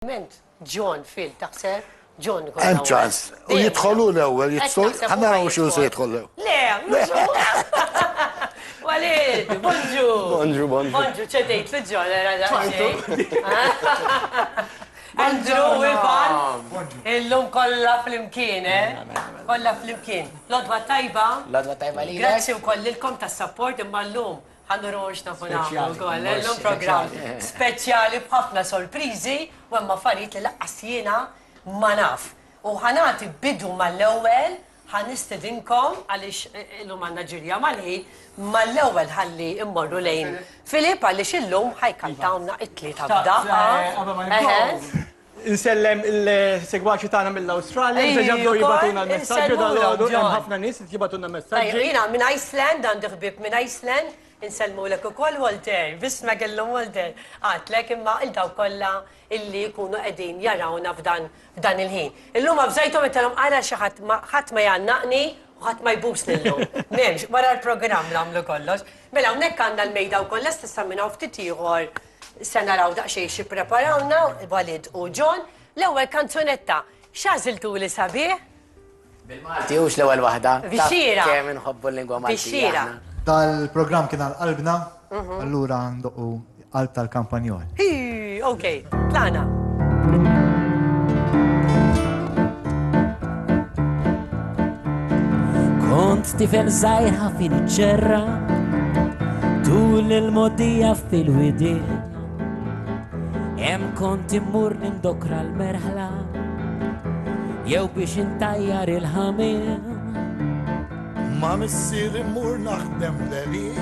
John Phil, taħseb? John Hemm ċans. U jidħolu l-ewwel, ħanna naraw x'u se jidħol. Le, mhux Walid, bonġu. Bonġu, ċedejt fil-ġol, Andrew, Ivan, illum kolla fl-imkien, Kolla fl-imkien. Lodwa tajba. Lodwa tajba li. Grazzi u kollilkom tas support imma l-lum. Għandu roċ nafunamu koll, l-lum program speċjali b'ħafna sorprizi u għemma affarijiet li laqqas jiena ma naf. U ħanati bidu mal-ewel, ħanistedinkom għalix illum għanna ġirja mal-ħin, mal-ewel ħalli immorru lejn Filip għalix illum ħajkantawna it-tlieta b'daqqa. Insellem il-segwaċi tagħna mill-Awstralja, ġabdew jibatuna l-messaġġi dal-għodu, hemm ħafna nies jibatuna messaġġi. Jiena minn Iceland, għandi ħbib minn Iceland, insellmu l-ek u koll Walter, bisma kellhom Walter, għatlek imma il-daw kolla illi jkunu qegħdin jarawna f'dan il-ħin. Illum għabżajtom it-talom għala xi ħadd ma jannaqni u ħadd ma jbusni l-lum. Nemx, wara l-programm nagħmlu kollox. Mela hawnhekk għandna l-mejda u kollha stessa minnaw ftit ieħor se naraw daqsxejn xi preparawna, Walid u John, l-ewwel kanzunetta. X'għażiltu li sabiħ? Bil-Malti hux l-ewwel waħda. Bixxira. Kemm inħobbu l-lingwa Maltija. Bixxira. Tal-program kien għal-qalbna, allura ndoqqu qalb tal-kampanjol. Ok, tlana. Kont tifel żgħir ħafin iċċerra, tul il-modija fil-widien. Hemm kont immur nindokra l-merħla, jew biex intajjar il-ħamien. Ma missir immur naħdem l-li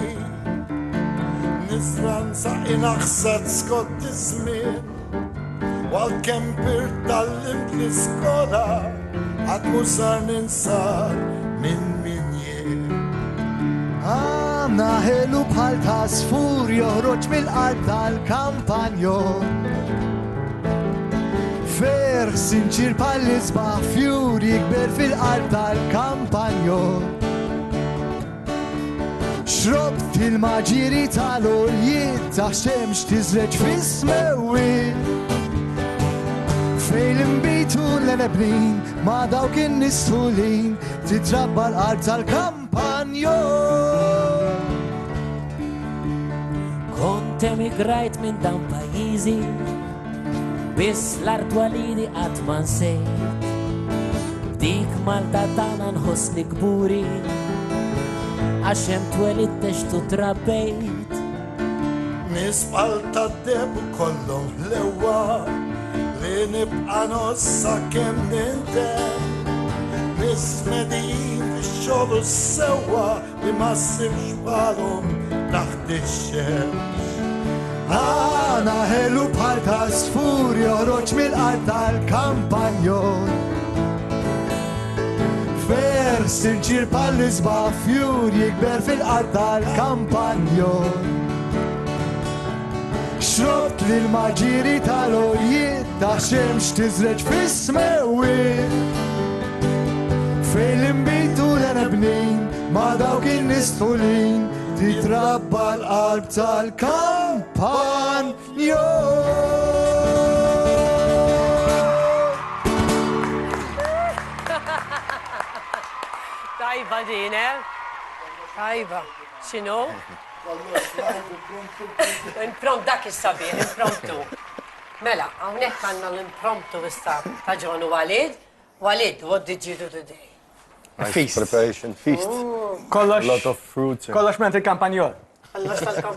Nisranza inaħsat skott iż-żmien Wal-kem tal-limt l-iskola Għad musar ninsar minn jien Għamna ħelu bħal ta' sfur joħroġ mill-qalb tal-kampanjon Ferħ sinċir pal-isbaħ fjur jikber fil-qalb tal-kampanjon Xrobt il-maġiri tal-oljiet ta' xemx tiżreġ fis-smewi Fejn imbitu l-eneblin ma' dawk in-nistulin titrabba l-qalb tal-kampanjon Kont emigrajt minn dan pajjiżi biss l-art walidi qatt ma nsejt Dik Malta tagħna nħossni kburi Għaxem twelit teċtu trabbejt Nisbal ta' debu kollom l-ewa Li nibqa nossa kem nintem Nismedin fi-xolu s-sewa Li ma s-sibx balom taħt ix-xemx Għana ħelu bħal ta' sfur joħroġ mill-qalb tal-kampanjon Fer sinċir pal-isbaħ fjur jikber fil-qalb tal-kampanjon Xrobt li l-maġiri tal-oljiet ta' xemx tiżreġ fis-smewi Fejn l-imbitu l-enebnin ma' dawk in-nistulin titrabba l-qalb tal-kampanjon Tajba din, Tajba. Xinu? Imprompt dak is-sabiħ, impromptu. Mela, hawnhekk għandna l-impromptu issa ta' John u Walid. Walid, what did you do today? Feast. Preparation, feast. Kollox. A lot of fruits. Kollox ment il-kampanjol. Kollox tal-kamp.